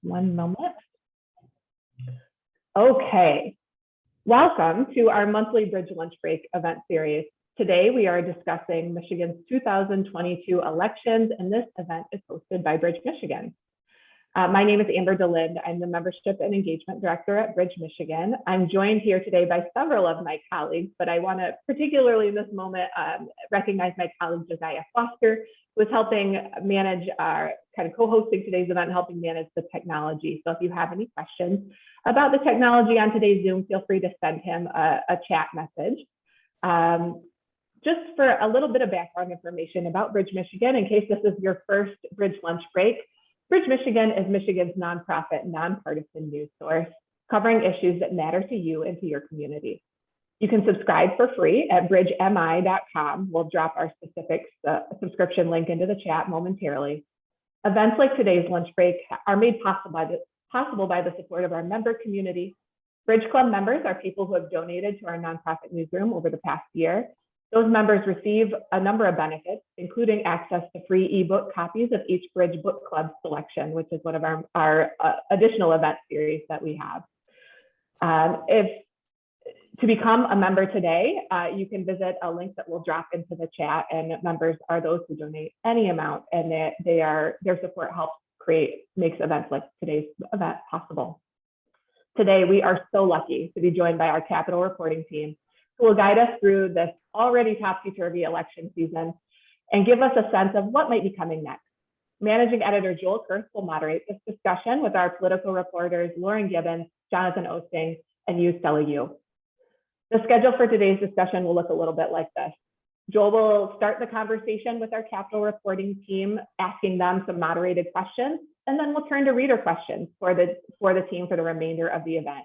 One moment. Okay. Welcome to our monthly Bridge Lunch Break event series. Today, we are discussing Michigan's 2022 elections, and this event is hosted by Bridge Michigan. My name is Amber DeLinde. I'm the Membership and Engagement Director at Bridge Michigan. I'm joined here today by several of my colleagues, but I want to particularly in this moment recognize my colleague Josiah Foster, who is helping manage our kind of co-hosting today's event, helping manage the technology. So if you have any questions about the technology on today's Zoom, feel free to send him a chat message. Just for a little bit of background information about Bridge Michigan, in case this is your first Bridge Lunch Break, Bridge Michigan is Michigan's nonprofit, nonpartisan news source, covering issues that matter to you and to your community. You can subscribe for free at bridgemi.com. We'll drop our specific subscription link into the chat momentarily. Events like today's lunch break are made possible by the support of our member community. Bridge Club members are people who have donated to our nonprofit newsroom over the past year. Those members receive a number of benefits, including access to free ebook copies of each Bridge Book Club selection, which is one of our additional event series that we have. To become a member today, you can visit a link that we'll drop into the chat, and members are those who donate any amount, and their support helps makes events like today's event possible. Today, we are so lucky to be joined by our Capitol reporting team, who will guide us through this already topsy-turvy election season and give us a sense of what might be coming next. Managing editor Joel Kurth will moderate this discussion with our political reporters, Lauren Gibbons, Jonathan Osting, and Yu Stella Yu. The schedule for today's discussion will look a little bit like this. Joel will start the conversation with our Capitol reporting team, asking them some moderated questions, and then we'll turn to reader questions for the team for the remainder of the event.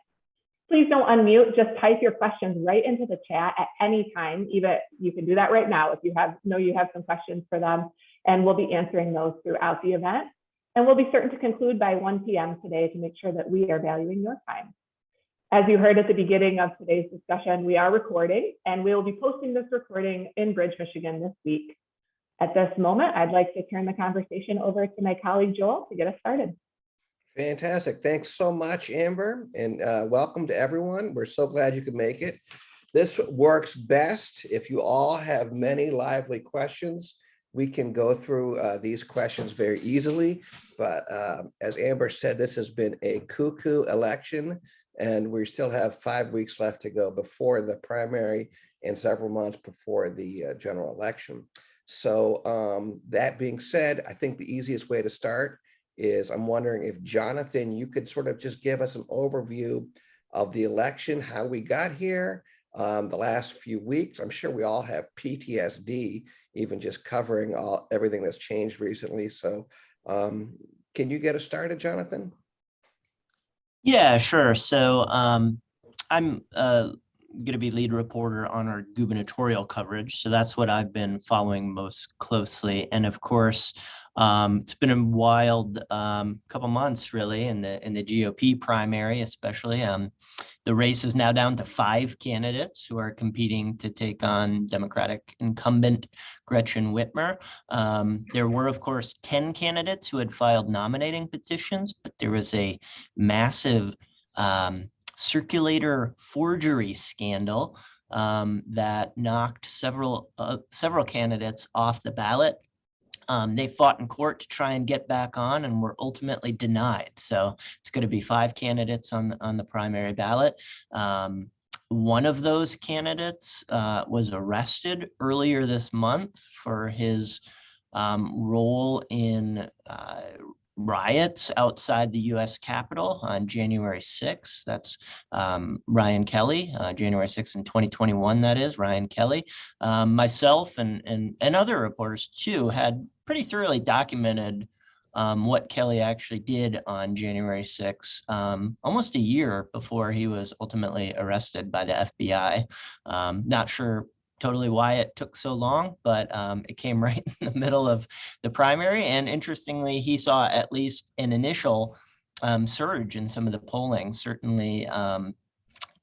Please don't unmute, just type your questions right into the chat at any time. Even you can do that right now if you have some questions for them, and we'll be answering those throughout the event. And we'll be certain to conclude by 1 p.m. today to make sure that we are valuing your time. As you heard at the beginning of today's discussion, we are recording, and we will be posting this recording in Bridge, Michigan this week. At this moment, I'd like to turn the conversation over to my colleague Joel to get us started. Fantastic. Thanks so much, Amber, and welcome to everyone. We're so glad you could make it. This works best if you all have many lively questions. We can go through these questions very easily, but as Amber said, this has been a cuckoo election, and we still have 5 weeks left to go before the primary and several months before the general election. So that being said, I think the easiest way to start is I'm wondering if Jonathan, you could sort of just give us an overview of the election, how we got here, the last few weeks. I'm sure we all have PTSD, even just covering everything that's changed recently. So can you get us started, Jonathan? Yeah, sure. So I'm going to be lead reporter on our gubernatorial coverage. So that's what I've been following most closely. And of course, it's been a wild couple months, really, in the GOP primary, especially. The race is now down to 5 candidates who are competing to take on Democratic incumbent Gretchen Whitmer. There were, of course, 10 candidates who had filed nominating petitions, but there was a massive circulator forgery scandal that knocked several candidates off the ballot. They fought in court to try and get back on and were ultimately denied. So it's going to be 5 candidates on the primary ballot. One of those candidates was arrested earlier this month for his role in riots outside the U.S. Capitol on January 6th. That's Ryan Kelly, January 6th in 2021, that is, Ryan Kelly. Myself and other reporters, too, had pretty thoroughly documented what Kelly actually did on January 6th, almost a year before he was ultimately arrested by the FBI. Not sure totally why it took so long, but it came right in the middle of the primary. And interestingly, he saw at least an initial surge in some of the polling, certainly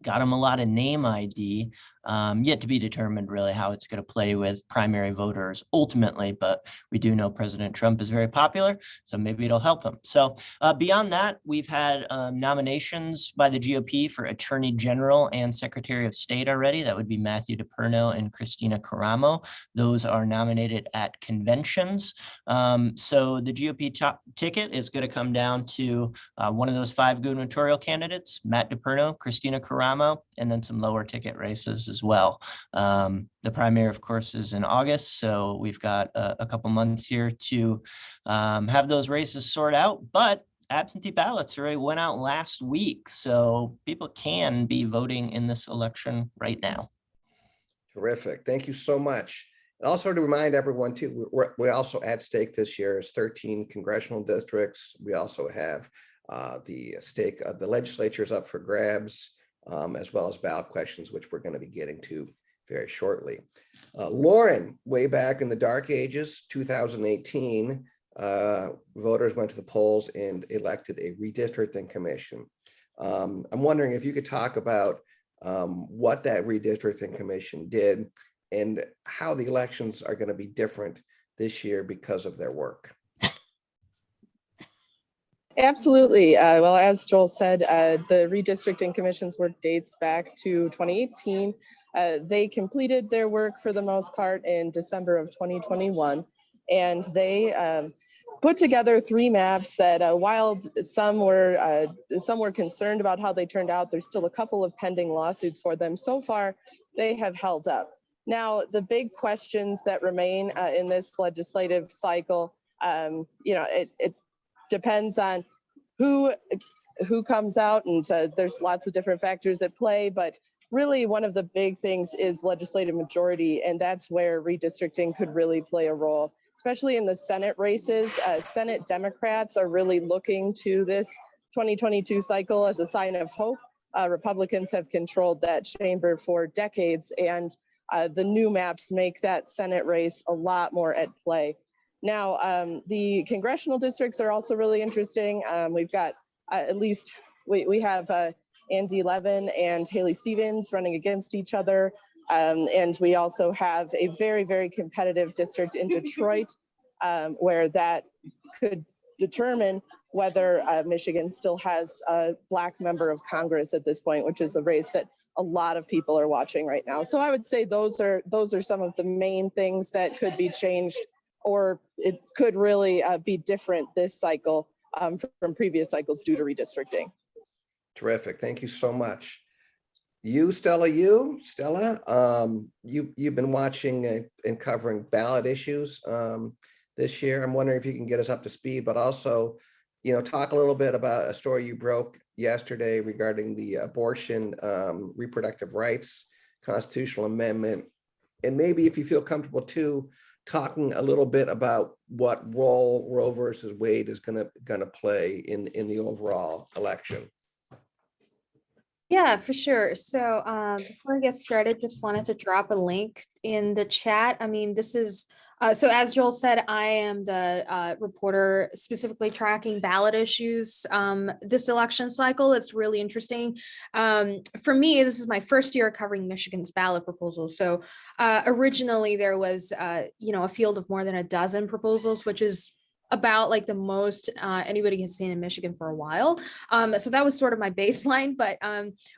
got him a lot of name ID, Yet to be determined really how it's going to play with primary voters ultimately, but we do know President Trump is very popular, so maybe it'll help him. So beyond that, we've had nominations by the GOP for Attorney General and Secretary of State already. That would be Matthew DePerno and Christina Caramo. Those are nominated at conventions. So the GOP top ticket is going to come down to one of those 5 gubernatorial candidates, Matt DePerno, Christina Caramo, and then some lower ticket races as well. The primary, of course, is in August, so we've got a couple months here to have those races sort out, but absentee ballots already went out last week, so people can be voting in this election right now. Terrific. Thank you so much. And also to remind everyone too, we also at stake this year is 13 congressional districts. We also have the stake of the legislatures up for grabs, as well as ballot questions, which we're going to be getting to very shortly. Lauren, way back in the dark ages, 2018, voters went to the polls and elected a redistricting commission. I'm wondering if you could talk about what that redistricting commission did and how the elections are going to be different this year because of their work. Absolutely. Well, as Joel said, the Redistricting Commission's work dates back to 2018. They completed their work for the most part in December of 2021, and they put together 3 maps that while some were concerned about how they turned out, there's still a couple of pending lawsuits for them. So far, they have held up. Now, the big questions that remain in this legislative cycle, it depends on who comes out, and there's lots of different factors at play, but really one of the big things is legislative majority, and that's where redistricting could really play a role, especially in the Senate races. Senate Democrats are really looking to this 2022 cycle as a sign of hope. Republicans have controlled that chamber for decades, and the new maps make that Senate race a lot more at play. Now, the congressional districts are also really interesting. We've got at least, we have Andy Levin and Haley Stevens running against each other. And we also have a very, very competitive district in Detroit, where that could determine whether Michigan still has a Black member of Congress at this point, which is a race that a lot of people are watching right now. So I would say those are some of the main things that could be changed, or it could really be different this cycle from previous cycles due to redistricting. Terrific. Thank you so much. Stella, you've been watching and covering ballot issues this year. I'm wondering if you can get us up to speed, but also, talk a little bit about a story you broke yesterday regarding the abortion, reproductive rights, constitutional amendment, and maybe if you feel comfortable too, talking a little bit about what role Roe versus Wade is going to play in the overall election. Yeah, for sure. So before I get started, just wanted to drop a link in the chat. I mean, this is, so as Joel said, I am the reporter specifically tracking ballot issues this election cycle. It's really interesting. For me, this is my first year covering Michigan's ballot proposals. So originally there was, a field of more than a dozen proposals, which is about like the most anybody has seen in Michigan for a while. So that was sort of my baseline, but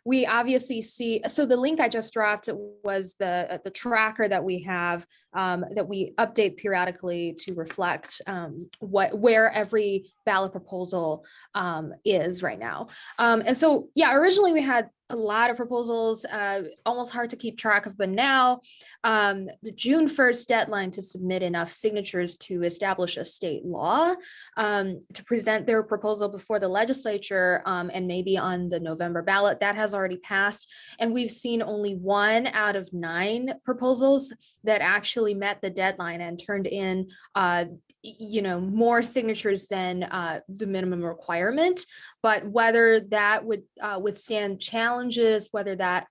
we obviously see, so the link I just dropped was the tracker that we have that we update periodically to reflect where every ballot proposal is right now. And so, yeah, originally we had a lot of proposals, almost hard to keep track of, but now the June 1st deadline to submit enough signatures to establish a state law to present their proposal before the legislature and maybe on the November ballot, that has already passed. And we've seen only 1 out of 9 proposals that actually met the deadline and turned in more signatures than the minimum requirement. But whether that would withstand challenges, whether that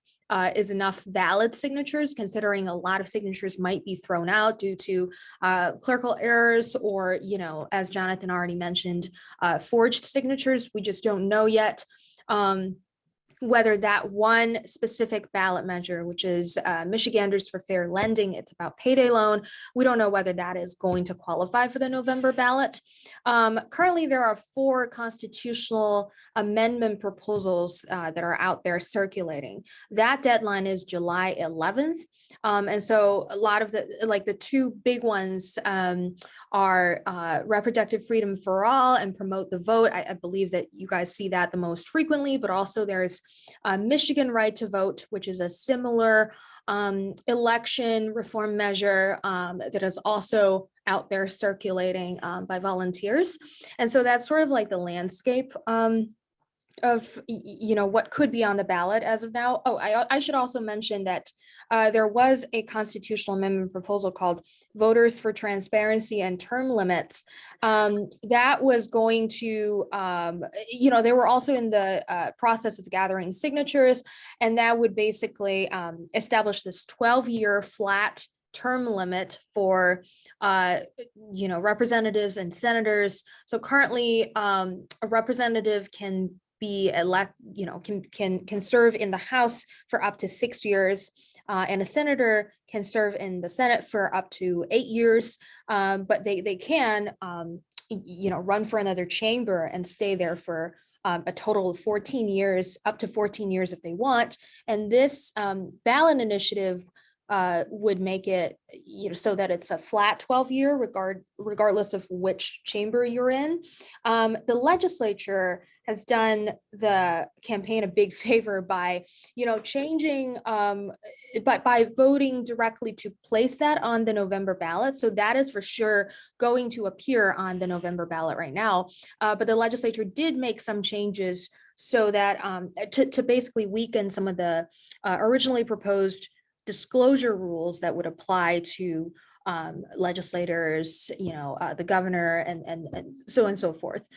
is enough valid signatures, considering a lot of signatures might be thrown out due to clerical errors or, as Jonathan already mentioned, forged signatures, we just don't know yet. whether that one specific ballot measure, which is Michiganders for Fair Lending, it's about payday loan. We don't know whether that is going to qualify for the November ballot. Currently, there are 4 constitutional amendment proposals that are out there circulating. That deadline is July 11th. And so a lot of the 2 big ones are reproductive freedom for all and promote the vote. I believe that you guys see that the most frequently, but also there's Michigan right to vote, which is a similar election reform measure that is also out there circulating by volunteers. And so that's sort of like the landscape of what could be on the ballot as of now. Oh, I should also mention that there was a constitutional amendment proposal called Voters for Transparency and Term Limits. That was going to, they were also in the process of gathering signatures, and that would basically establish this 12-year flat term limit for representatives and senators. So currently, a representative can be can serve in the House for up to 6 years, and a senator can serve in the Senate for up to 8 years, but they can run for another chamber and stay there for a total of 14 years, up to 14 years if they want. And this ballot initiative would make it so that it's a flat 12-year regardless of which chamber you're in. The legislature has done the campaign a big favor by changing by voting directly to place that on the November ballot. So that is for sure going to appear on the November ballot right now. But the legislature did make some changes so that to basically weaken some of the originally proposed disclosure rules that would apply to legislators, the governor, and so on and so forth.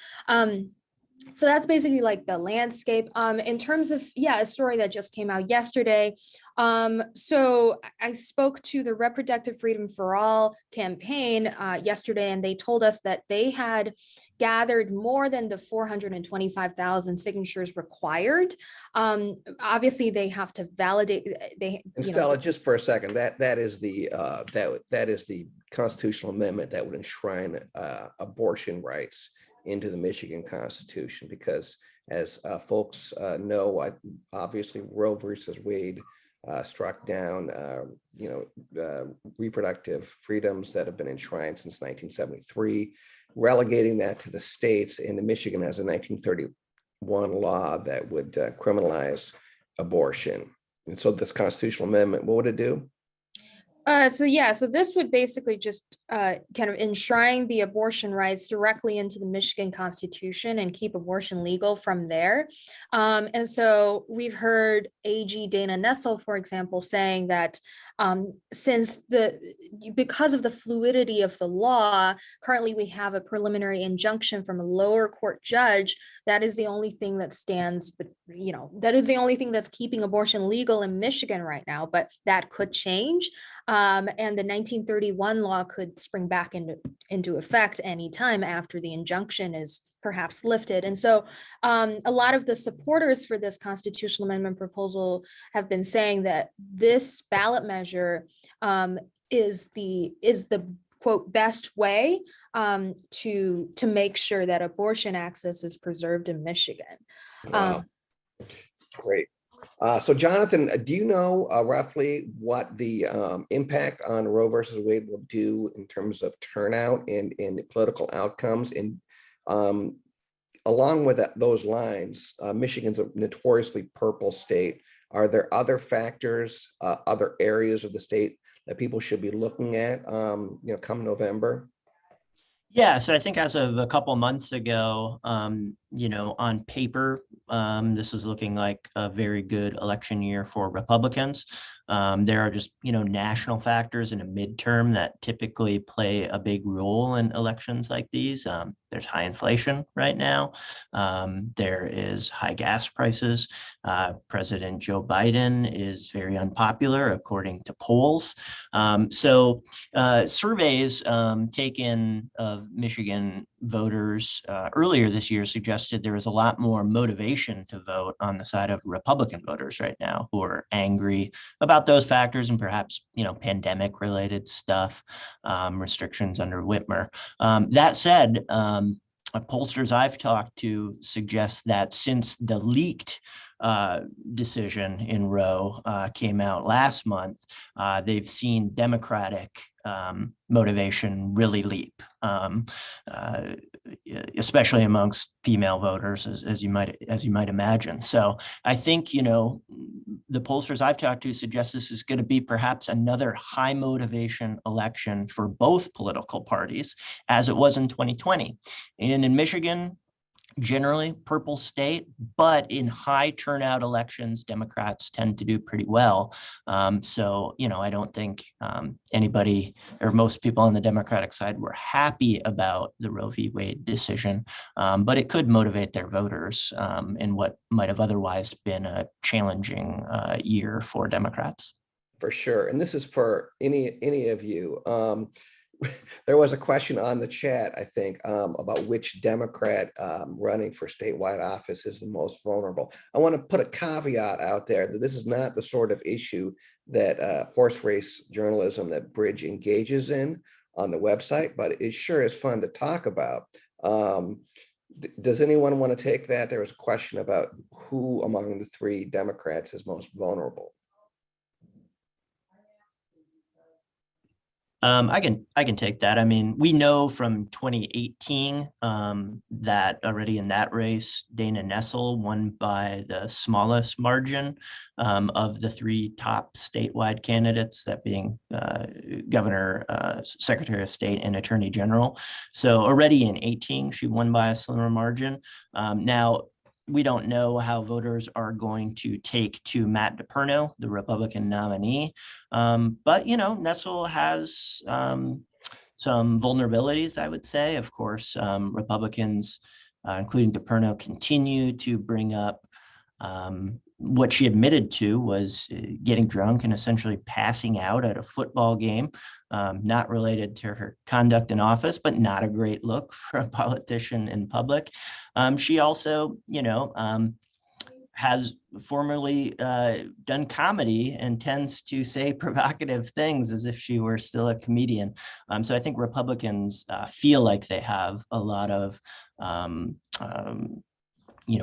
So that's basically like the landscape. In terms of, a story that just came out yesterday. So I spoke to the Reproductive Freedom for All campaign yesterday, and they told us that they had gathered more than the 425,000 signatures required. Obviously, they have to validate. And Stella, just for a second, that is the constitutional amendment that would enshrine abortion rights into the Michigan Constitution, because as folks know, obviously Roe versus Wade struck down reproductive freedoms that have been enshrined since 1973, relegating that to the states. And Michigan has a 1931 law that would criminalize abortion. And so this constitutional amendment, what would it do? So this would basically just kind of enshrine the abortion rights directly into the Michigan Constitution and keep abortion legal from there. And so we've heard AG Dana Nessel, for example, saying that because of the fluidity of the law, currently we have a preliminary injunction from a lower court judge. That is the only thing that stands, but that is the only thing that's keeping abortion legal in Michigan right now, but that could change. And the 1931 law could spring back into effect anytime after the injunction is perhaps lifted. And so a lot of the supporters for this constitutional amendment proposal have been saying that this ballot measure is the quote best way to make sure that abortion access is preserved in Michigan. Wow. Great. So Jonathan, do you know roughly what the impact on Roe versus Wade will do in terms of turnout and political outcomes? And along with those lines, Michigan's a notoriously purple state. Are there other factors, other areas of the state that people should be looking at, come November? Yeah, so I think as of a couple months ago, on paper, this is looking like a very good election year for Republicans. There are just, national factors in a midterm that typically play a big role in elections like these. There's high inflation right now. There is high gas prices. President Joe Biden is very unpopular according to polls. So surveys taken of Michigan voters earlier this year suggested there was a lot more motivation to vote on the side of Republican voters right now who are angry about those factors and perhaps, pandemic related stuff, restrictions under Whitmer. That said, pollsters I've talked to suggest that since the leaked decision in Roe came out last month, they've seen Democratic motivation really leap, especially amongst female voters, as you might imagine. So I think the pollsters I've talked to suggest this is going to be perhaps another high motivation election for both political parties, as it was in 2020. And in Michigan, generally purple state, but in high turnout elections, Democrats tend to do pretty well. So, I don't think anybody or most people on the Democratic side were happy about the Roe v. Wade decision, but it could motivate their voters in what might have otherwise been a challenging year for Democrats. For sure. And this is for any of you. There was a question on the chat, I think, about which Democrat running for statewide office is the most vulnerable. I want to put a caveat out there that this is not the sort of issue that horse race journalism that Bridge engages in on the website, but it sure is fun to talk about. Does anyone want to take that? There was a question about who among the three Democrats is most vulnerable. I can take that. I mean, we know from 2018 that already in that race, Dana Nessel won by the smallest margin of the three top statewide candidates, that being Governor, Secretary of State, and Attorney General. So already in 18, she won by a slimmer margin. Now, we don't know how voters are going to take to Matt DePerno, the Republican nominee. But, Nessel has some vulnerabilities, I would say. Of course, Republicans, including DePerno, continue to bring up what she admitted to was getting drunk and essentially passing out at a football game, not related to her conduct in office, but not a great look for a politician in public. She also, has formerly done comedy and tends to say provocative things as if she were still a comedian. So I think Republicans feel like they have a lot of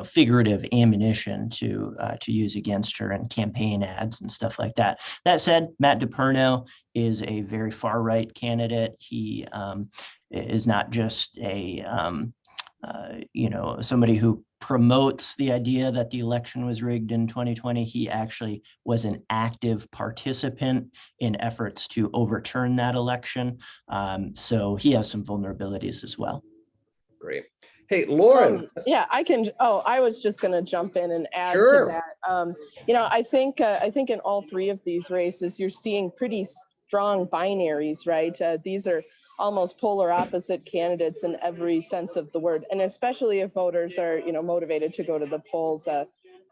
figurative ammunition to use against her in campaign ads and stuff like that. That said, Matt DePerno is a very far right candidate. He is not just a somebody who promotes the idea that the election was rigged in 2020. He actually was an active participant in efforts to overturn that election. So he has some vulnerabilities as well. Great. Hey, Lauren. Yeah, I can. Oh, I was just going to jump in and add Sure. to that. I think in all three of these races, you're seeing pretty strong binaries, right? These are almost polar opposite candidates in every sense of the word, and especially if voters are, motivated to go to the polls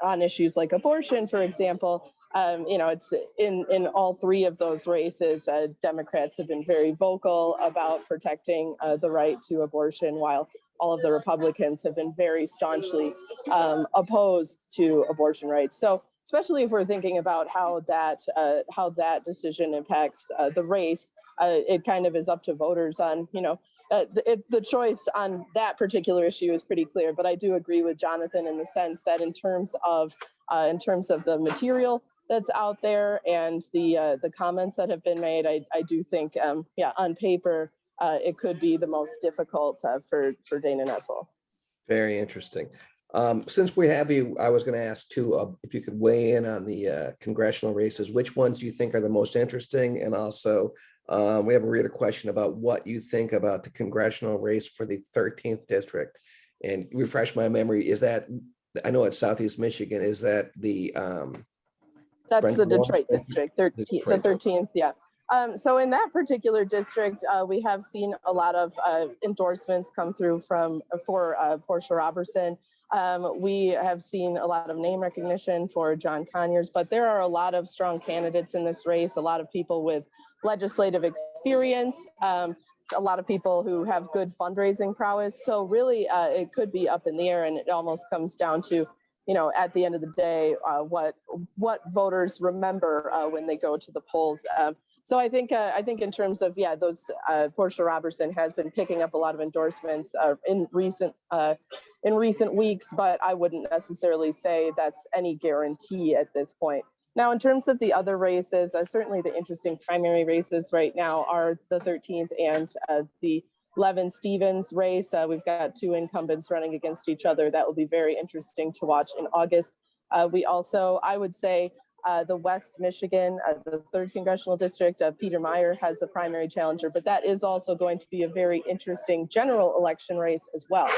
on issues like abortion, for example. It's in all three of those races, Democrats have been very vocal about protecting the right to abortion, while all of the Republicans have been very staunchly opposed to abortion rights. So especially if we're thinking about how that decision impacts the race, it kind of is up to voters on, the choice on that particular issue is pretty clear. But I do agree with Jonathan in the sense that in terms of the material that's out there and the comments that have been made, I do think, on paper, it could be the most difficult for Dana Nessel. Very interesting. Since we have you, I was going to ask too, if you could weigh in on the congressional races. Which ones do you think are the most interesting? And also, we have a reader question about what you think about the congressional race for the 13th district. And refresh my memory, is that, I know it's Southeast Michigan, is that the That's Brenda the Lawrence Detroit district? district, the Detroit. 13th, yeah. So in that particular district, we have seen a lot of endorsements come through for Portia Robertson. We have seen a lot of name recognition for John Conyers, but there are a lot of strong candidates in this race, a lot of people with legislative experience, a lot of people who have good fundraising prowess. So really, it could be up in the air, and it almost comes down to, you know, at the end of the day, what voters remember when they go to the polls. So I think in terms of, yeah, those Portia Robertson has been picking up a lot of endorsements in recent weeks, but I wouldn't necessarily say that's any guarantee at this point. Now, in terms of the other races, certainly the interesting primary races right now are the 13th and the Levin Stevens race. We've got two incumbents running against each other. That will be very interesting to watch in August. We also, I would say, the West Michigan, the 3rd Congressional District, Peter Meyer has a primary challenger, but that is also going to be a very interesting general election race as well,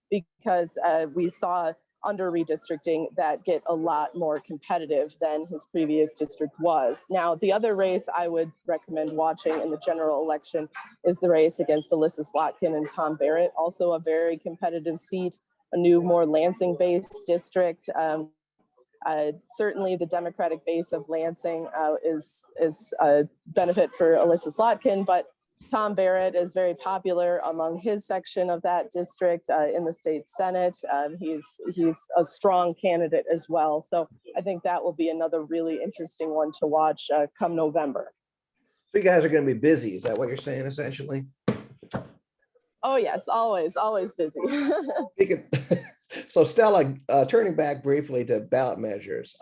because we saw under redistricting that get a lot more competitive than his previous district was. Now, the other race I would recommend watching in the general election is the race against Alyssa Slotkin and Tom Barrett, also a very competitive seat, a new, more Lansing-based district. Certainly the Democratic base of Lansing is a benefit for Alyssa Slotkin, but Tom Barrett is very popular among his section of that district in the state Senate. He's a strong candidate as well. So I think that will be another really interesting one to watch come November. So you guys are going to be busy. Is that what you're saying essentially? Oh yes, always busy. So Stella, turning back briefly to ballot measures,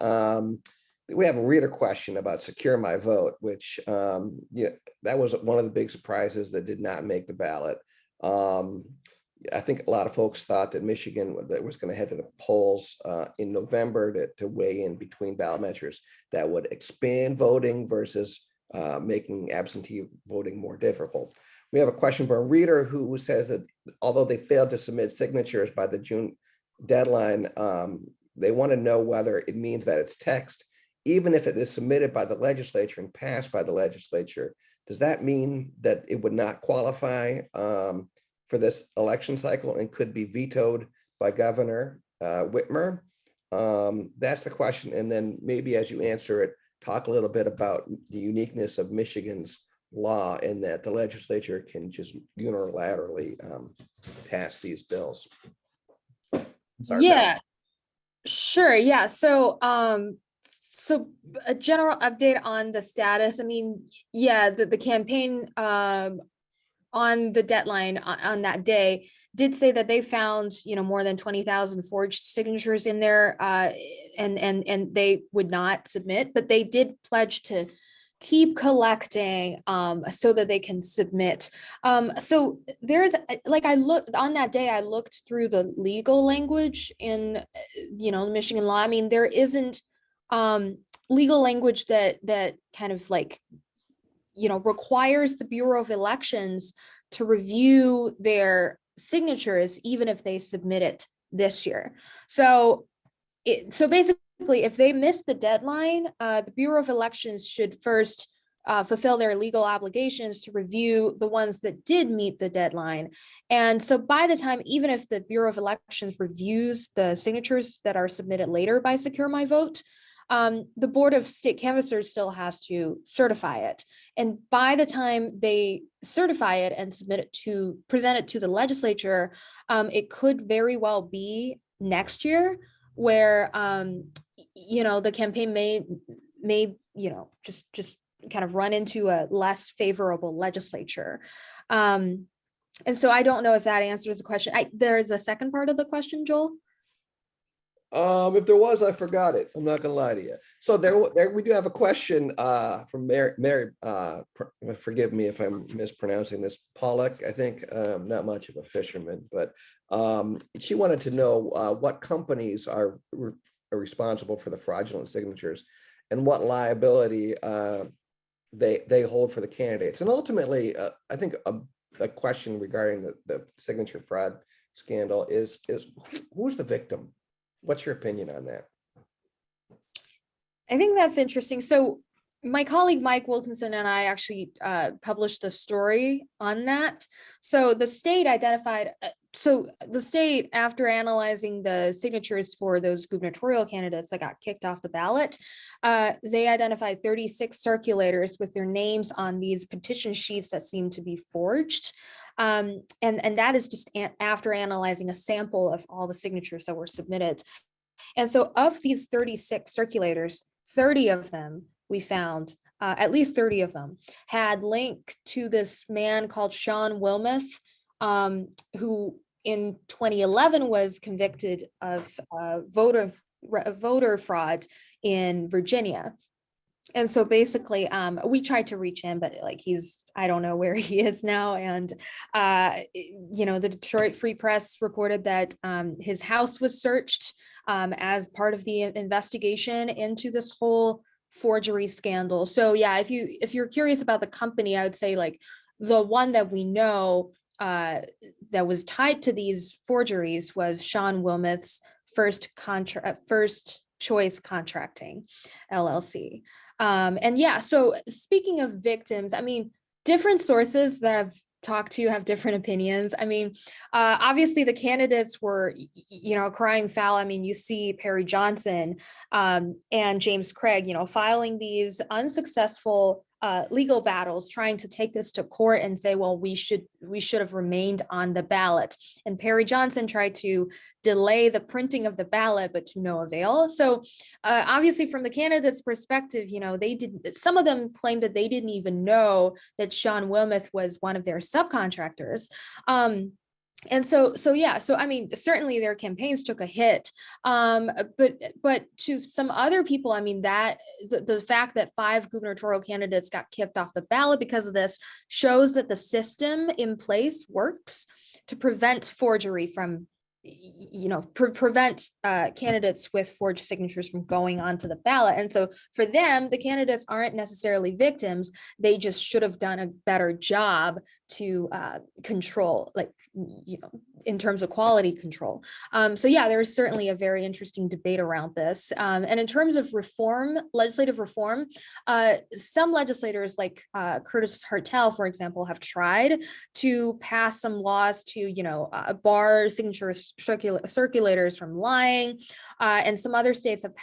we have a reader question about Secure My Vote, which yeah, that was one of the big surprises that did not make the ballot. I think a lot of folks thought that Michigan was going to head to the polls in November to weigh in between ballot measures that would expand voting versus making absentee voting more difficult. We have a question from a reader who says that although they failed to submit signatures by the June deadline, they want to know whether it means that it's text, even if it is submitted by the legislature and passed by the legislature. Does that mean that it would not qualify for this election cycle and could be vetoed by Governor Whitmer? That's the question. And then maybe as you answer it, talk a little bit about the uniqueness of Michigan's law in that the legislature can just unilaterally pass these bills. Sorry, Yeah, sure. Yeah. So, so a general update on the status. I mean, yeah, the campaign on the deadline on that day did say that they found, you know, more than 20,000 forged signatures in there, and they would not submit, but they did pledge to keep collecting so that they can submit. So there's, like, I looked on that day, I looked through the legal language in, you know, Michigan law. I mean, there isn't legal language that kind of like, you know, requires the Bureau of Elections to review their signatures, even if they submit it this year. So basically, if they miss the deadline, the Bureau of Elections should first fulfill their legal obligations to review the ones that did meet the deadline. And so by the time, even if the Bureau of Elections reviews the signatures that are submitted later by Secure My Vote, the Board of State Canvassers still has to certify it. And by the time they certify it and present it to the legislature, it could very well be next year, where you know, the campaign may you know, just kind of run into a less favorable legislature. And so I don't know if that answers the question. There is a second part of the question, Joel. If there was, I forgot it. I'm not gonna lie to you. So there we do have a question from Mary. Forgive me if I'm mispronouncing this. Pollock, I think. Not much of a fisherman, but she wanted to know what companies are responsible for the fraudulent signatures and what liability they hold for the candidates. And ultimately, I think a question regarding the signature fraud scandal is who's the victim? What's your opinion on that? I think that's interesting. So my colleague Mike Wilkinson and I actually published a story on that. So the state identified, after analyzing the signatures for those gubernatorial candidates that got kicked off the ballot, they identified 36 circulators with their names on these petition sheets that seemed to be forged. And that is just after analyzing a sample of all the signatures that were submitted. And so of these 36 circulators, 30 of them we found, at least 30 of them, had linked to this man called Sean Wilmoth, who in 2011 was convicted of voter fraud in Virginia. And so basically, we tried to reach him, but like I don't know where he is now. And, the Detroit Free Press reported that his house was searched as part of the investigation into this whole forgery scandal. So yeah, if you're curious about the company, I would say like the one that we know that was tied to these forgeries was Sean Wilmoth's First Choice Contracting LLC. And yeah, so speaking of victims, I mean, different sources that I've talked to have different opinions. I mean, obviously the candidates were, crying foul. I mean, you see Perry Johnson and James Craig, filing these unsuccessful legal battles, trying to take this to court and say, well, we should have remained on the ballot. And Perry Johnson tried to delay the printing of the ballot, but to no avail. So obviously from the candidates' perspective, some of them claimed that they didn't even know that Sean Wilmoth was one of their subcontractors. And so I mean, certainly their campaigns took a hit, but to some other people, I mean, that the fact that 5 gubernatorial candidates got kicked off the ballot because of this shows that the system in place works to prevent forgery from, prevent candidates with forged signatures from going onto the ballot. And so for them, the candidates aren't necessarily victims. They just should have done a better job to control, in terms of quality control. So yeah, there's certainly a very interesting debate around this. And in terms of legislative reform, some legislators like Curtis Hartel, for example, have tried to pass some laws to, bar signature circulators from lying. And some other states have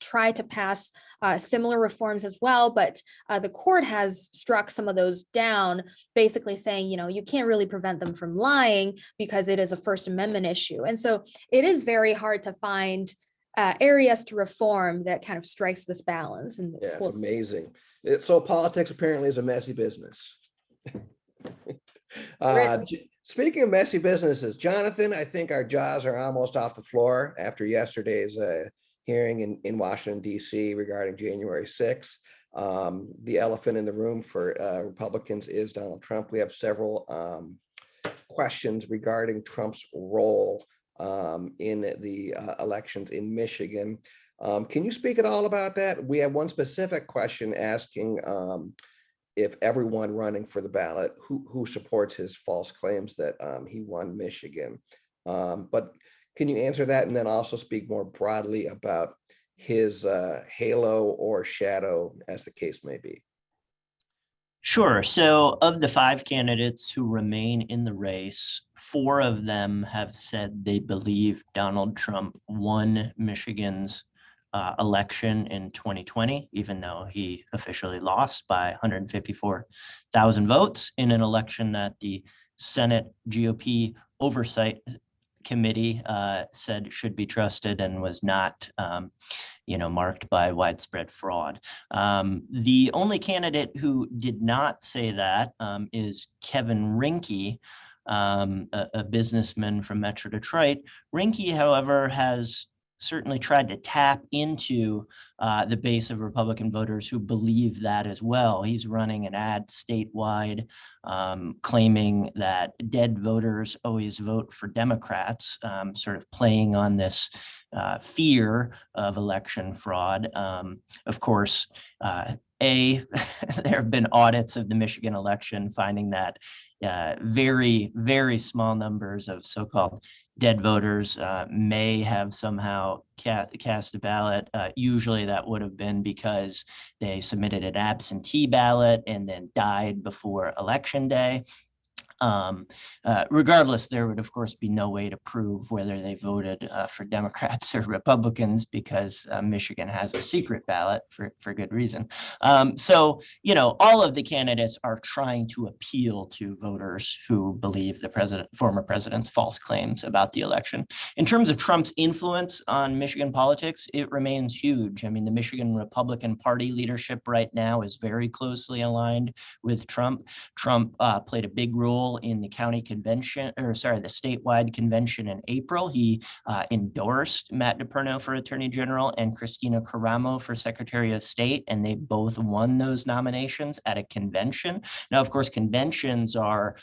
tried to pass similar reforms as well, but the court has struck some of those down, basically saying, you can't really prevent them from lying because it is a First Amendment issue. And so it is very hard to find areas to reform that kind of strikes this balance. And yeah, it's amazing. So politics apparently is a messy business. Speaking of messy businesses, Jonathan, I think our jaws are almost off the floor after yesterday's hearing in Washington, D.C. regarding January 6th. The elephant in the room for Republicans is Donald Trump. We have several questions regarding Trump's role in the elections in Michigan. Can you speak at all about that? We have one specific question asking if everyone running for the ballot who supports his false claims that he won Michigan. But can you answer that and then also speak more broadly about his halo or shadow, as the case may be? Sure. So of the 5 candidates who remain in the race, 4 of them have said they believe Donald Trump won Michigan's election in 2020, even though he officially lost by 154,000 votes in an election that the Senate GOP Oversight Committee said should be trusted and was not, marked by widespread fraud. The only candidate who did not say that is Kevin Rinke, a businessman from Metro Detroit. Rinke, however, has certainly tried to tap into the base of Republican voters who believe that as well. He's running an ad statewide claiming that dead voters always vote for Democrats, sort of playing on this fear of election fraud. Of course, there have been audits of the Michigan election finding that very, very small numbers of so-called dead voters may have somehow cast a ballot. Usually that would have been because they submitted an absentee ballot and then died before election day. Regardless, there would of course be no way to prove whether they voted for Democrats or Republicans, because Michigan has a secret ballot for good reason. So, you know, all of the candidates are trying to appeal to voters who believe the former president's false claims about the election. In terms of Trump's influence on Michigan politics, it remains huge. I mean, the Michigan Republican Party leadership right now is very closely aligned with Trump. Trump played a big role in the county convention, or sorry, the statewide convention in April. He endorsed Matt DePerno for Attorney General and Christina Caramo for Secretary of State, and they both won those nominations at a convention. Now, of course, conventions are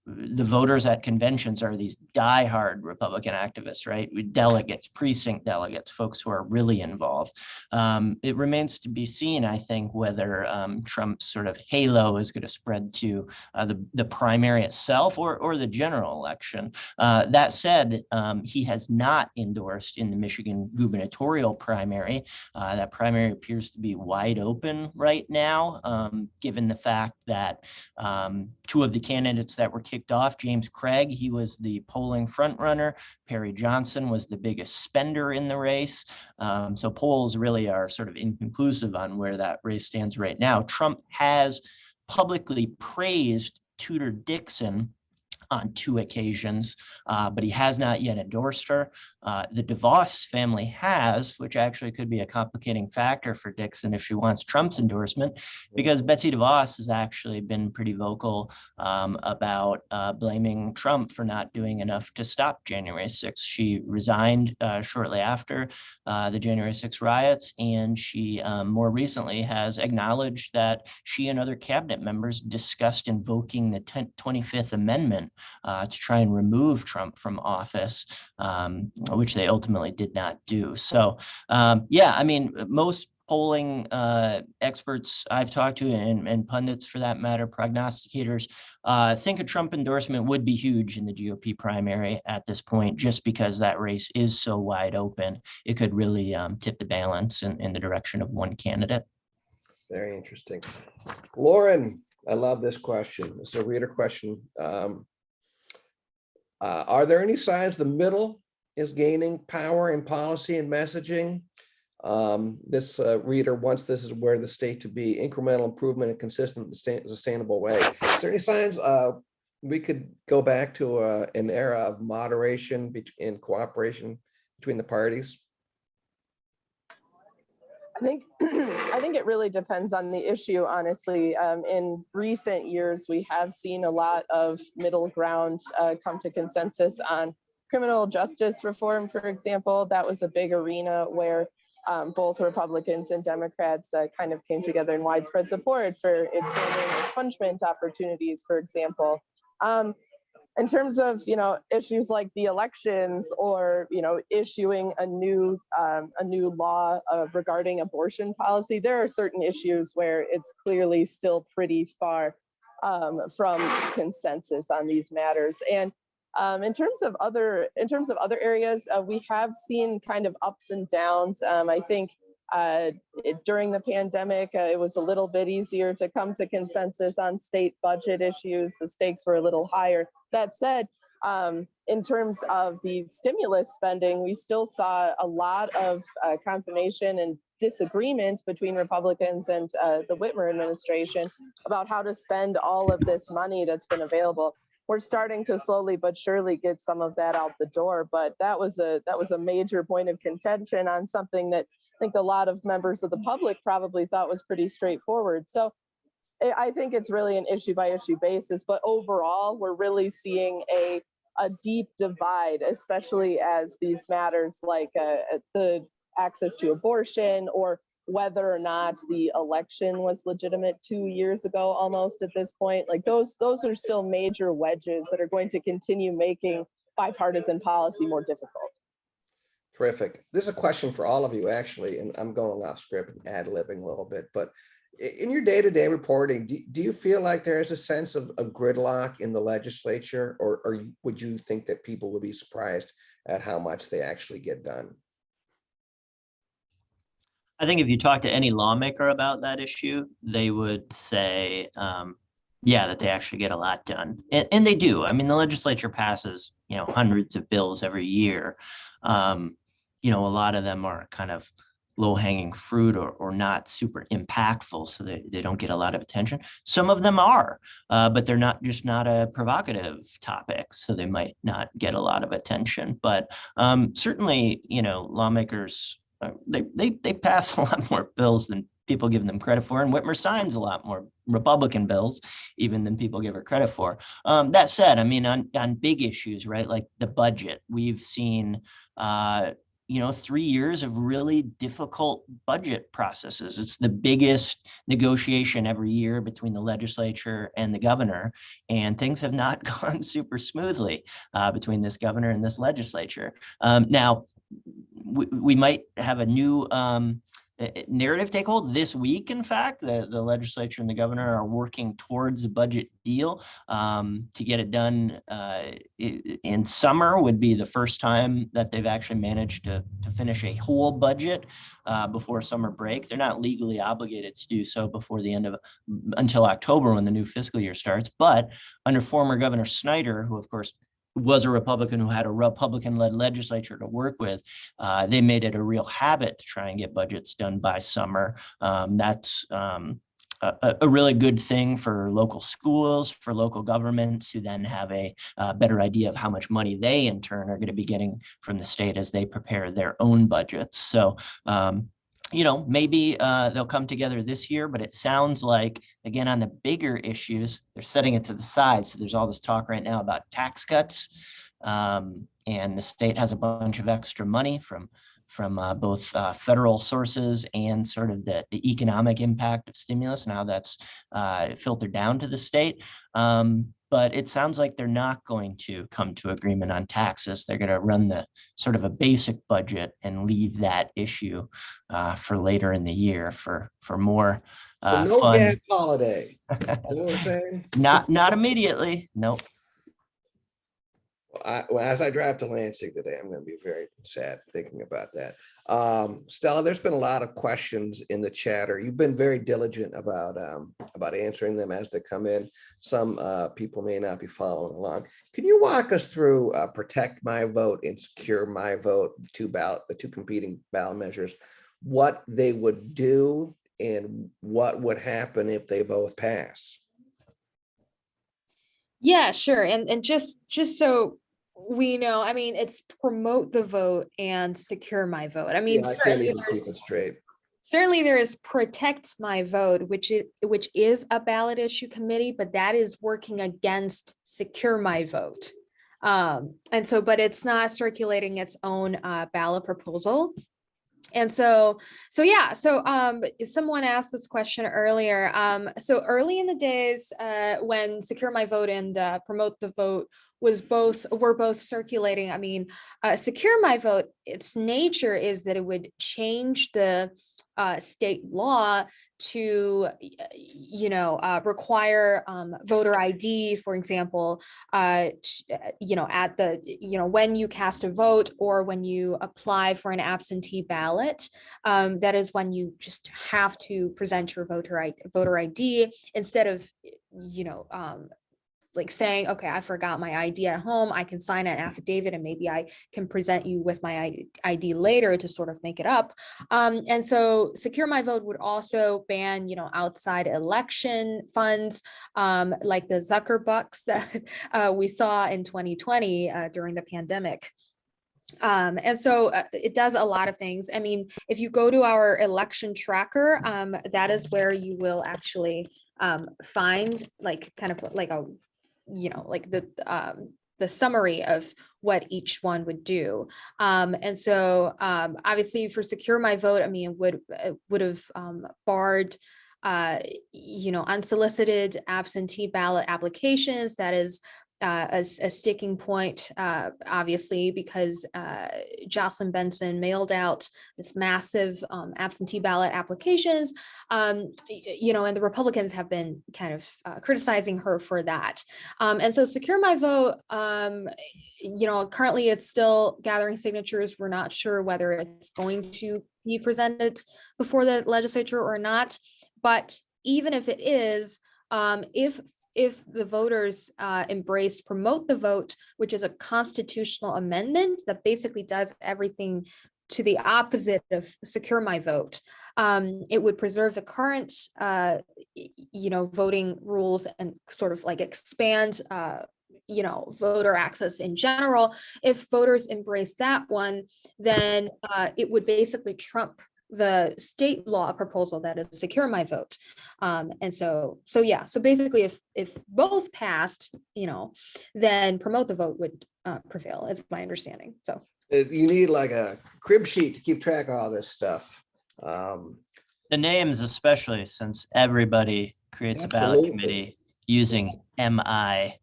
the voters at conventions are these diehard Republican activists, right? Delegates, precinct delegates, folks who are really involved. It remains to be seen, I think, whether Trump's sort of halo is going to spread to the primary itself or the general election. That said, he has not endorsed in the Michigan gubernatorial primary. That primary appears to be wide open right now, given the fact that two of the candidates that were kicked off, James Craig, he was the polling front runner. Perry Johnson was the biggest spender in the race. So polls really are sort of inconclusive on where that race stands right now. Trump has publicly praised Tudor Dixon on 2 occasions, but he has not yet endorsed her. The DeVos family has, which actually could be a complicating factor for Dixon if she wants Trump's endorsement, because Betsy DeVos has actually been pretty vocal about blaming Trump for not doing enough to stop January 6th. She resigned shortly after the January 6th riots, and she more recently has acknowledged that she and other cabinet members discussed invoking the 25th Amendment to try and remove Trump from office, which they ultimately did not do. So, yeah, I mean, most polling experts I've talked to, and pundits for that matter, prognosticators, think a Trump endorsement would be huge in the GOP primary at this point, just because that race is so wide open. It could really tip the balance in the direction of one candidate. Very interesting. Lauren, I love this question. It's a reader question. Are there any signs the middle is gaining power in policy and messaging? This reader wants this is where the state to be incremental improvement in consistent, sustainable way. Is there any signs we could go back to an era of moderation and cooperation between the parties? I think it really depends on the issue, honestly. In recent years, we have seen a lot of middle ground come to consensus on criminal justice reform, for example. That was a big arena where both Republicans and Democrats kind of came together in widespread support for expanding expungement opportunities, for example. In terms of, you know, issues like the elections or, you know, issuing a new law regarding abortion policy, there are certain issues where it's clearly still pretty far from consensus on these matters. And in terms of other areas, we have seen kind of ups and downs. I think during the pandemic, it was a little bit easier to come to consensus on state budget issues. The stakes were a little higher. That said, in terms of the stimulus spending, we still saw a lot of consternation and disagreement between Republicans and the Whitmer administration about how to spend all of this money that's been available. We're starting to slowly but surely get some of that out the door, but that was a major point of contention on something that I think a lot of members of the public probably thought was pretty straightforward. So I think it's really an issue by issue basis, but overall, we're really seeing a deep divide, especially as these matters like the access to abortion or whether or not the election was legitimate 2 years ago, almost at this point, like those are still major wedges that are going to continue making bipartisan policy more difficult. Terrific. This is a question for all of you, actually, and I'm going off script and ad-libbing a little bit, but In your day-to-day reporting, do you feel like there is a sense of gridlock in the legislature, or would you think that people would be surprised at how much they actually get done? I think if you talk to any lawmaker about that issue, they would say, yeah, that they actually get a lot done. And they do. I mean, the legislature passes, hundreds of bills every year. A lot of them are kind of low-hanging fruit or not super impactful, so they don't get a lot of attention. Some of them are, but they're not a provocative topic, so they might not get a lot of attention. But certainly, lawmakers, they pass a lot more bills than people give them credit for, and Whitmer signs a lot more Republican bills even than people give her credit for. That said, I mean, on big issues, right, like the budget, we've seen 3 years of really difficult budget processes. It's the biggest negotiation every year between the legislature and the governor, and things have not gone super smoothly between this governor and this legislature. Now, we might have a new narrative take hold this week. In fact, the legislature and the governor are working towards a budget deal to get it done in summer. Would be the first time that they've actually managed to finish a whole budget before summer break. They're not legally obligated to do so before the end of until October when the new fiscal year starts. But under former Governor Snyder, who of course was a Republican who had a Republican-led legislature to work with, they made it a real habit to try and get budgets done by summer. That's a really good thing for local schools, for local governments, who then have a better idea of how much money they in turn are going to be getting from the state as they prepare their own budgets. So maybe they'll come together this year, but it sounds like, again, on the bigger issues, they're setting it to the side. So there's all this talk right now about tax cuts, and the state has a bunch of extra money from both federal sources and sort of the economic impact of stimulus and how that's filtered down to the state. But it sounds like they're not going to come to agreement on taxes. They're going to run the sort of a basic budget and leave that issue for later in the year for more No fun. gas holiday. You know what I'm saying? Not immediately. Nope. Well, as I drive to Lansing today, I'm going to be very sad thinking about that. Stella, there's been a lot of questions in the chatter. You've been very diligent about answering them as they come in. Some people may not be following along. Can you walk us through Protect My Vote and Secure My Vote, the two competing ballot measures, what they would do and what would happen if they both pass? Yeah, sure. And just so we know, I mean, it's Promote the Vote and Secure My Vote. I mean, Yeah, I can't even keep it straight. Certainly there is Protect My Vote, which is a ballot issue committee, but that is working against Secure My Vote. But it's not circulating its own ballot proposal. And so someone asked this question earlier. So early in the days, when Secure My Vote and Promote the Vote were both circulating, I mean, Secure My Vote, its nature is that it would change the state law to, require voter ID, for example, at when you cast a vote or when you apply for an absentee ballot, that is when you just have to present your voter ID instead of, like saying, okay, I forgot my ID at home. I can sign an affidavit and maybe I can present you with my ID later to sort of make it up. And so Secure My Vote would also ban, outside election funds, like the Zucker bucks that we saw in 2020 during the pandemic. And so it does a lot of things. I mean, if you go to our election tracker, that is where you will actually find like kind of like a the summary of what each one would do. And so obviously for Secure My Vote, I mean, it would have barred unsolicited absentee ballot applications. That is a sticking point, obviously, because Jocelyn Benson mailed out this massive absentee ballot applications, and the Republicans have been kind of criticizing her for that. And so Secure My Vote, currently it's still gathering signatures. We're not sure whether it's going to be presented before the legislature or not. But even if it is, if the voters embrace Promote the Vote, which is a constitutional amendment that basically does everything to the opposite of Secure My Vote, it would preserve the current, voting rules and sort of like expand, voter access in general. If voters embrace that one, then it would basically trump the state law proposal that is Secure My Vote. So basically if both passed, then Promote the Vote would prevail, is my understanding. So You need like a crib sheet to keep track of all this stuff. The names, especially since everybody creates a ballot Absolutely. committee using MI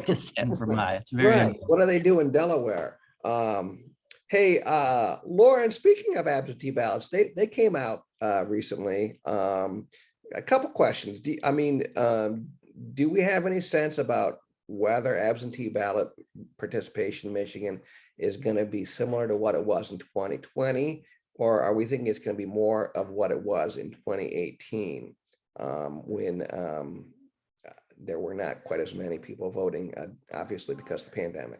to stand for my. It's very Right. What do they do in Delaware? Hey, Lauren, speaking of absentee ballots, they came out recently. A couple questions. Do we have any sense about whether absentee ballot participation in Michigan is going to be similar to what it was in 2020, or are we thinking it's going to be more of what it was in 2018 when there were not quite as many people voting, obviously because of the pandemic?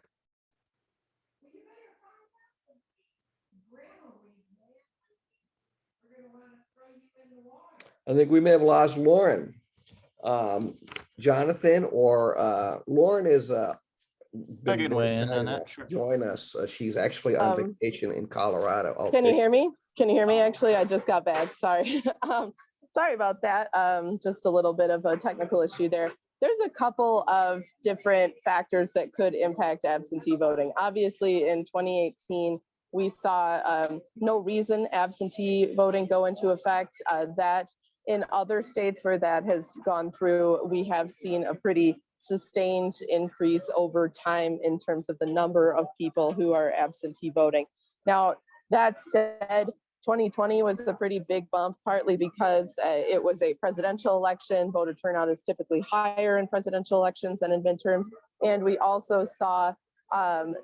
I think we may have lost Lauren. Jonathan or Lauren is I could weigh in on that. Sure. Join us. She's actually on vacation in Colorado. Okay. Can you hear me? Can you hear me? Actually, I just got back. Sorry. Sorry about that. Just a little bit of a technical issue there. There's a couple of different factors that could impact absentee voting. Obviously, in 2018, we saw no reason absentee voting go into effect. That in other states where that has gone through, we have seen a pretty sustained increase over time in terms of the number of people who are absentee voting. Now, that said, 2020 was a pretty big bump, partly because it was a presidential election. Voter turnout is typically higher in presidential elections than in midterms. And we also saw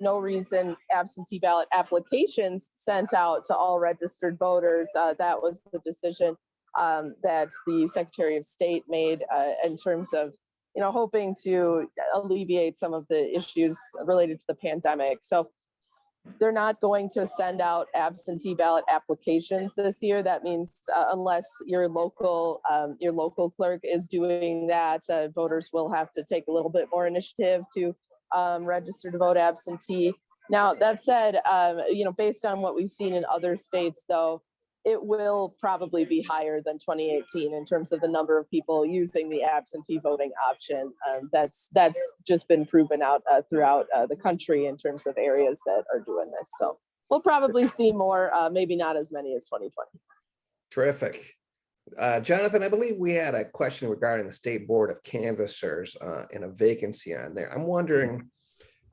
no reason absentee ballot applications sent out to all registered voters. That was the decision that the Secretary of State made in terms of, hoping to alleviate some of the issues related to the pandemic. So they're not going to send out absentee ballot applications this year. That means unless your local clerk is doing that, voters will have to take a little bit more initiative to register to vote absentee. Now, that said, based on what we've seen in other states, though, it will probably be higher than 2018 in terms of the number of people using the absentee voting option. That's just been proven out throughout the country in terms of areas that are doing this. So we'll probably see more, maybe not as many as 2020. Terrific. Jonathan, I believe we had a question regarding the State Board of Canvassers and a vacancy on there. I'm wondering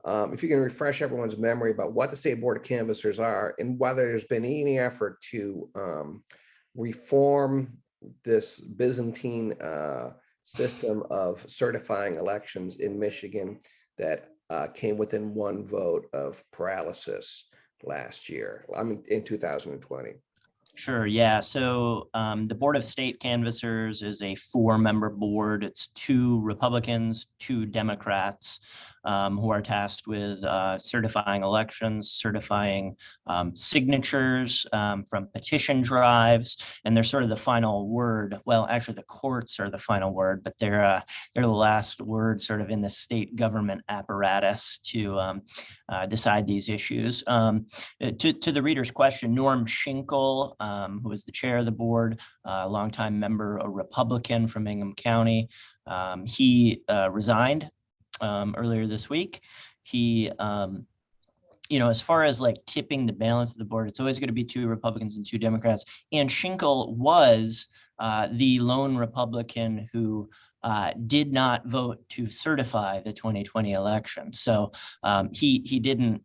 if you can refresh everyone's memory about what the State Board of Canvassers are and whether there's been any effort to reform this Byzantine system of certifying elections in Michigan that came within one vote of paralysis last year, in 2020. Sure. Yeah. So the Board of State Canvassers is a 4-member board. It's 2 Republicans, 2 Democrats who are tasked with certifying elections, certifying signatures from petition drives, and they're sort of the final word. Well, actually, the courts are the final word, but they're the last word, sort of in the state government apparatus to decide these issues. To the reader's question, Norm Schinkel, who is the chair of the board, a longtime member, a Republican from Ingham County, he resigned earlier this week. He, as far as like tipping the balance of the board, it's always going to be 2 Republicans and 2 Democrats. And Schinkel was the lone Republican who did not vote to certify the 2020 election. So he didn't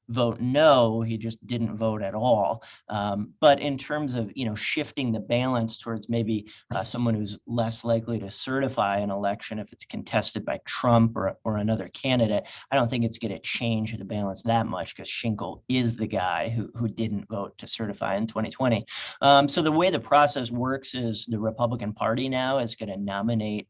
vote no, he just didn't vote at all. But in terms of, shifting the balance towards maybe someone who's less likely to certify an election if it's contested by Trump or another candidate, I don't think it's going to change the balance that much, because Schinkel is the guy who didn't vote to certify in 2020. So the way the process works is the Republican Party now is going to nominate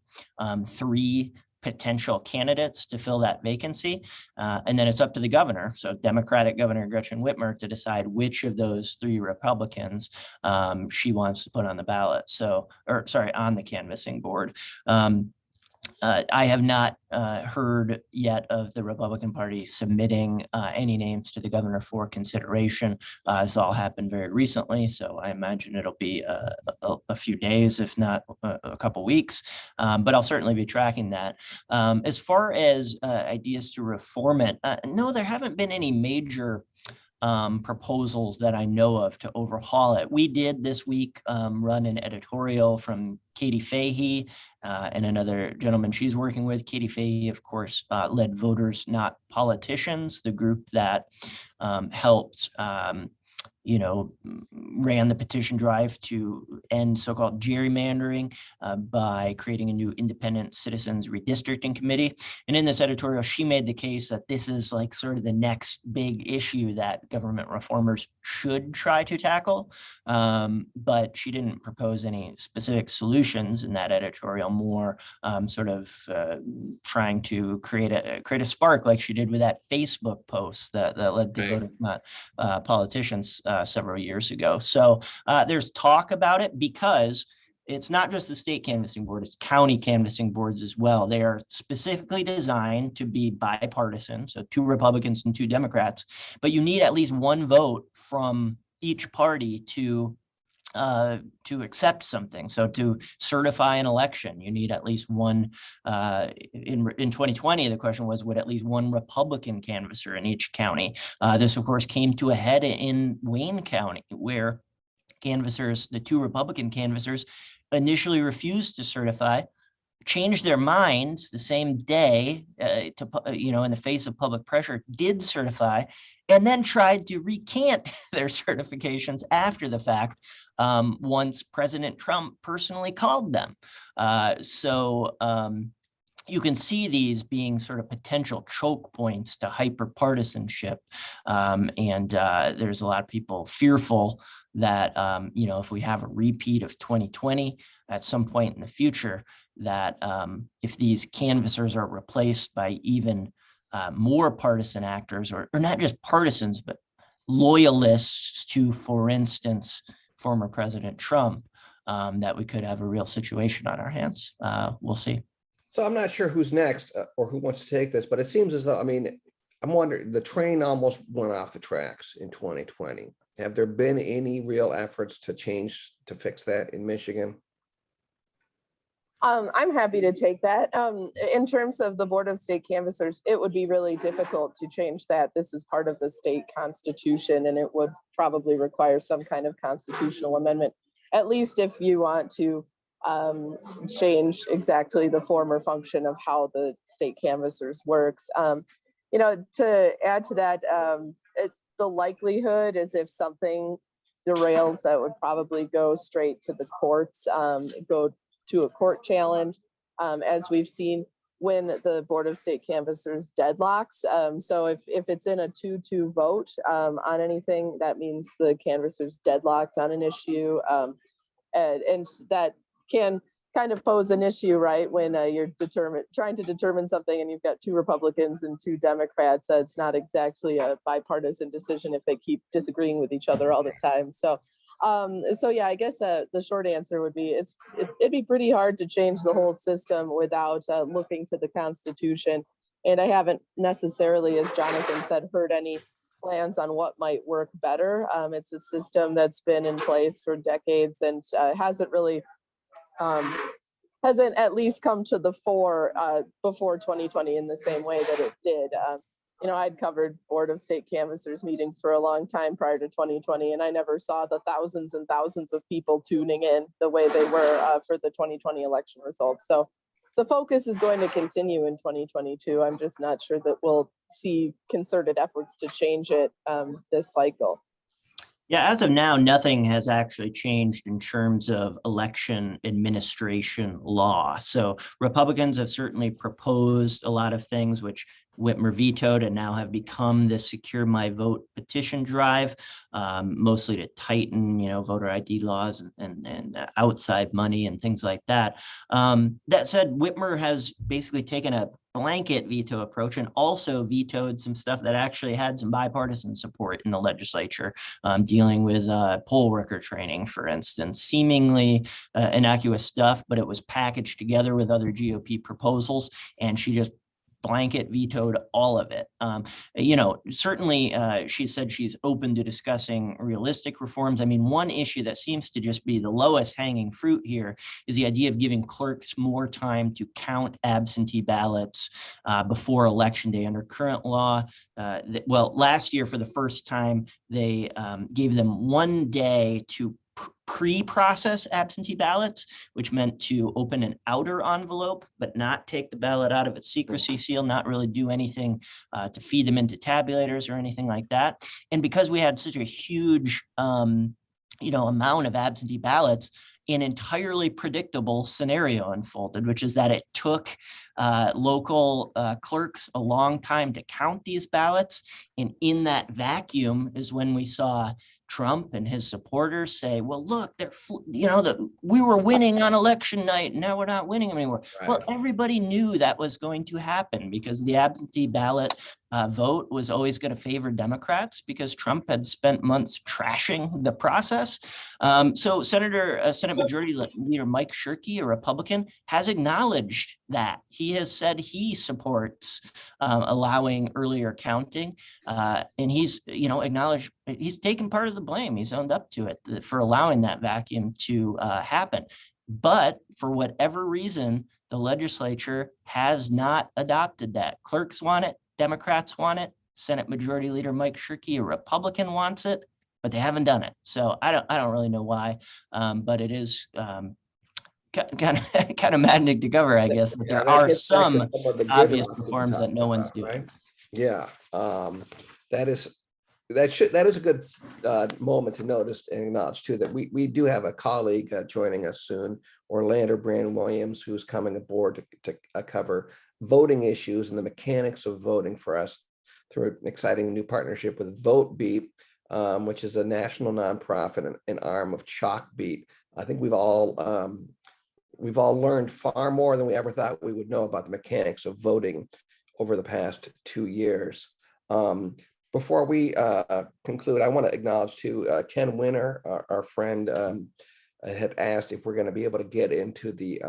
3 potential candidates to fill that vacancy. And then it's up to the governor, so Democratic Governor Gretchen Whitmer, to decide which of those 3 Republicans she wants to put on the ballot. On the canvassing board. I have not heard yet of the Republican Party submitting any names to the governor for consideration. This all happened very recently, so I imagine it'll be a few days, if not a couple weeks, but I'll certainly be tracking that. As far as ideas to reform it, no, there haven't been any major proposals that I know of to overhaul it. We did this week run an editorial from Katie Fahey and another gentleman she's working with. Katie Fahey, of course, led Voters Not Politicians, the group that helped ran the petition drive to end so-called gerrymandering by creating a new independent citizens redistricting committee. And in this editorial, she made the case that this is like sort of the next big issue that government reformers should try to tackle. But she didn't propose any specific solutions in that editorial, more trying to create a spark, like she did with that Facebook post that led to Voters Not Politicians several years ago. So there's talk about it, because it's not just the state canvassing board, it's county canvassing boards as well. They are specifically designed to be bipartisan, so 2 Republicans and 2 Democrats, but you need at least 1 vote from each party to accept something. So to certify an election, you need at least 1. In 2020, the question was, would at least 1 Republican canvasser in each county? This, of course, came to a head in Wayne County, where the 2 Republican canvassers initially refused to certify, changed their minds the same day, in the face of public pressure, did certify, and then tried to recant their certifications after the fact, once President Trump personally called them. You can see these being sort of potential choke points to hyper-partisanship. There's a lot of people fearful that, if we have a repeat of 2020 at some point in the future, that if these canvassers are replaced by even more partisan actors, or not just partisans, but loyalists to, for instance, former President Trump, that we could have a real situation on our hands. We'll see. So I'm not sure who's next or who wants to take this, but it seems as though, I'm wondering, the train almost went off the tracks in 2020. Have there been any real efforts to fix that in Michigan? I'm happy to take that. In terms of the Board of State Canvassers, it would be really difficult to change that. This is part of the state constitution, and it would probably require some kind of constitutional amendment, at least if you want to change exactly the form or function of how the state canvassers works. To add to that, the likelihood is if something derails, that would probably go straight to the courts, go to a court challenge, as we've seen when the Board of State Canvassers deadlocks. So if it's in a 2-2 vote on anything, that means the canvassers deadlocked on an issue. And that can kind of pose an issue, right? When you're trying to determine something and you've got 2 Republicans and 2 Democrats, it's not exactly a bipartisan decision if they keep disagreeing with each other all the time. So yeah, I guess the short answer would be it'd be pretty hard to change the whole system without looking to the Constitution. And I haven't necessarily, as Jonathan said, heard any plans on what might work better. It's a system that's been in place for decades and hasn't at least come to the fore before 2020 in the same way that it did. I'd covered Board of State Canvassers meetings for a long time prior to 2020, and I never saw the thousands and thousands of people tuning in the way they were for the 2020 election results. So the focus is going to continue in 2022. I'm just not sure that we'll see concerted efforts to change it this cycle. Yeah, as of now, nothing has actually changed in terms of election administration law. So Republicans have certainly proposed a lot of things which Whitmer vetoed and now have become the Secure My Vote petition drive, mostly to tighten, voter ID laws and outside money and things like that. That said, Whitmer has basically taken a blanket veto approach and also vetoed some stuff that actually had some bipartisan support in the legislature, dealing with poll worker training, for instance, seemingly innocuous stuff, but it was packaged together with other GOP proposals, and she just blanket vetoed all of it. Certainly she said she's open to discussing realistic reforms. I mean, one issue that seems to just be the lowest hanging fruit here is the idea of giving clerks more time to count absentee ballots before election day. Under current law, last year for the first time, they gave them 1 day to pre-process absentee ballots, which meant to open an outer envelope, but not take the ballot out of its secrecy seal, not really do anything to feed them into tabulators or anything like that. And because we had such a huge, amount of absentee ballots, an entirely predictable scenario unfolded, which is that it took local clerks a long time to count these ballots. And in that vacuum is when we saw Trump and his supporters say, well, look, we were winning on election night. Now we're not winning anymore. Right. Well, everybody knew that was going to happen because the absentee ballot vote was always going to favor Democrats because Trump had spent months trashing the process. So Senate Majority Leader Mike Shirkey, a Republican, has acknowledged that. He has said he supports allowing earlier counting, and he's acknowledged he's taken part of the blame. He's owned up to it for allowing that vacuum to happen. But for whatever reason, the legislature has not adopted that. Clerks want it. Democrats want it. Senate Majority Leader Mike Shirkey, a Republican, wants it, but they haven't done it. So I don't really know why, but it is kind of maddening to cover, I guess, that there are some obvious reforms that no one's doing. Right? Yeah, that is a good moment to notice and acknowledge too that we do have a colleague joining us soon, Orlando Brand Williams, who's coming aboard to cover voting issues and the mechanics of voting for us through an exciting new partnership with VoteBeat, which is a national nonprofit, an arm of ChalkBeat. I think we've all learned far more than we ever thought we would know about the mechanics of voting over the past 2 years. Before we conclude, I want to acknowledge too, Ken Winter, our friend, had asked if we're going to be able to get into the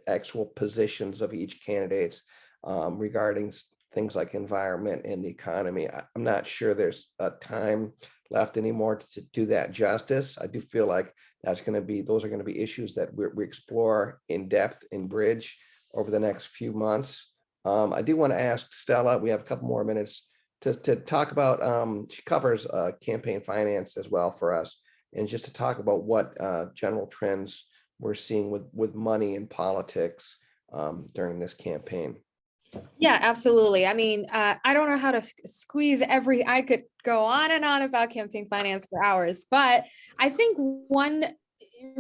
actual positions of each candidates regarding things like environment and the economy. I'm not sure there's time left anymore to do that justice. I do feel like those are going to be issues that we explore in depth in Bridge over the next few months. I do want to ask Stella, we have a couple more minutes to talk about, she covers campaign finance as well for us, and just to talk about what general trends we're seeing with money in politics during this campaign. Yeah, absolutely. I mean, I don't know how to squeeze I could go on and on about campaign finance for hours, but I think one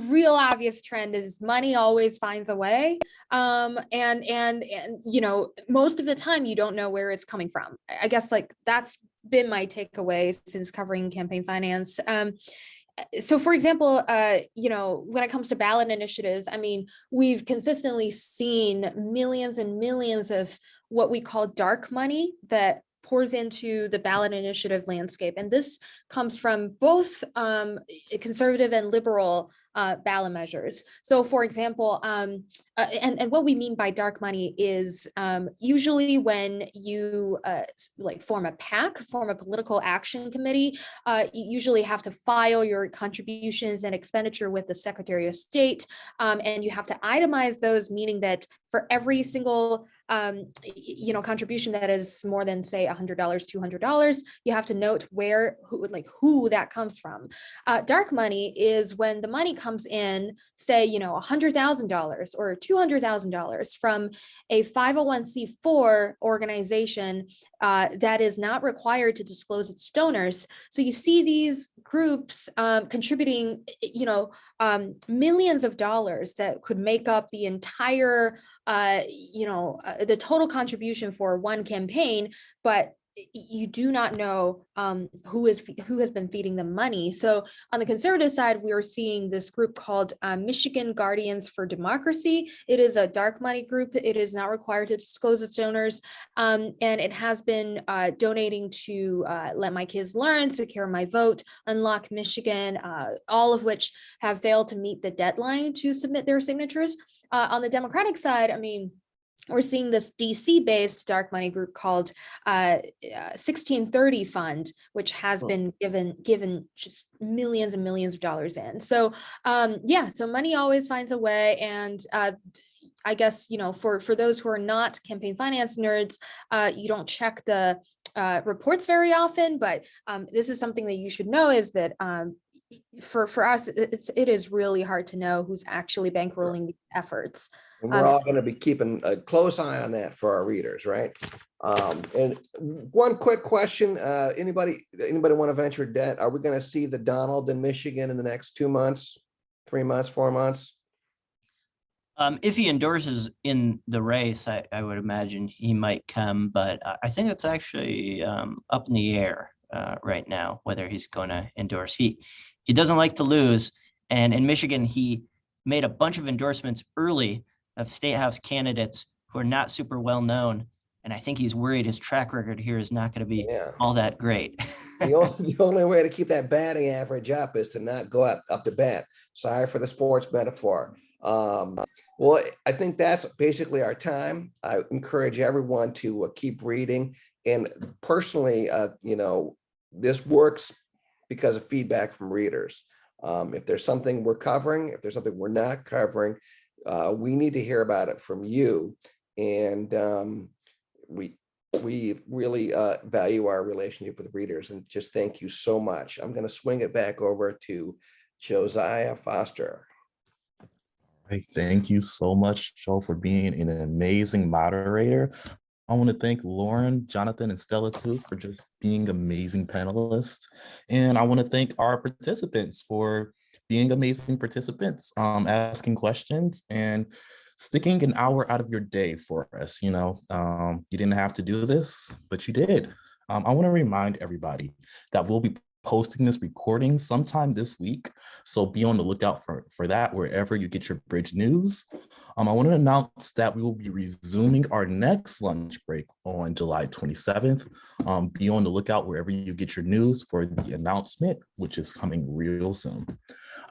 real obvious trend is money always finds a way. And most of the time you don't know where it's coming from. I guess that's been my takeaway since covering campaign finance. So for example, when it comes to ballot initiatives, I mean, we've consistently seen millions and millions of what we call dark money that pours into the ballot initiative landscape. And this comes from both conservative and liberal ballot measures. So for example, and what we mean by dark money is usually when you form a PAC, form a political action committee, you usually have to file your contributions and expenditure with the Secretary of State, and you have to itemize those, meaning that for every single contribution that is more than say $100, $200, you have to note who that comes from. Dark money is when the money comes comes in, say, $100,000 or $200,000 from a 501c4 organization that is not required to disclose its donors. So you see these groups contributing, millions of dollars that could make up the entire, the total contribution for one campaign, but you do not know who has been feeding them money. So on the conservative side, we are seeing this group called Michigan Guardians for Democracy. It is a dark money group. It is not required to disclose its donors. And it has been donating to Let My Kids Learn, Secure My Vote, Unlock Michigan, all of which have failed to meet the deadline to submit their signatures. On the Democratic side, we're seeing this DC-based dark money group called 1630 Fund, which has been given just millions and millions of dollars in. So so money always finds a way. And I guess, for those who are not campaign finance nerds, you don't check the reports very often, but this is something that you should know, is that for us, it is really hard to know who's actually bankrolling these efforts. And we're all going to be keeping a close eye on that for our readers, right? And one quick question, anybody want to venture debt? Are we going to see the Donald in Michigan in the next 2 months, 3 months, 4 months? If he endorses in the race, I would imagine he might come, but I think it's actually up in the air right now, whether he's going to endorse. He doesn't like to lose. And in Michigan, he made a bunch of endorsements early of state house candidates who are not super well known. And I think he's worried his track record here is not going to be all that great. The only way to keep that batting average up is to not go up to bat. Sorry for the sports metaphor. Well, I think that's basically our time. I encourage everyone to keep reading. And personally, this works because of feedback from readers. If there's something we're covering, if there's something we're not covering, we need to hear about it from you. And we really value our relationship with readers, and just thank you so much. I'm going to swing it back over to Josiah Foster. Right. Thank you so much, Joe, for being an amazing moderator. I want to thank Lauren, Jonathan, and Stella too for just being amazing panelists. And I want to thank our participants for being amazing participants, asking questions and sticking an hour out of your day for us. You didn't have to do this, but you did. I want to remind everybody that we'll be posting this recording sometime this week. So be on the lookout for that wherever you get your Bridge news. I want to announce that we will be resuming our next lunch break on July 27th. Be on the lookout wherever you get your news for the announcement, which is coming real soon.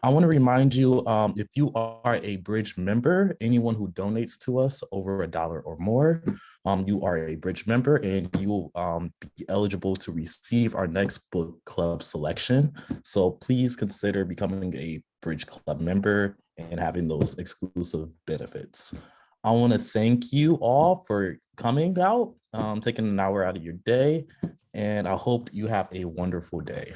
I want to remind you, if you are a Bridge member, anyone who donates to us over $1 or more, you are a Bridge member and you will be eligible to receive our next book club selection. So please consider becoming a Bridge Club member and having those exclusive benefits. I want to thank you all for coming out, taking an hour out of your day, and I hope you have a wonderful day.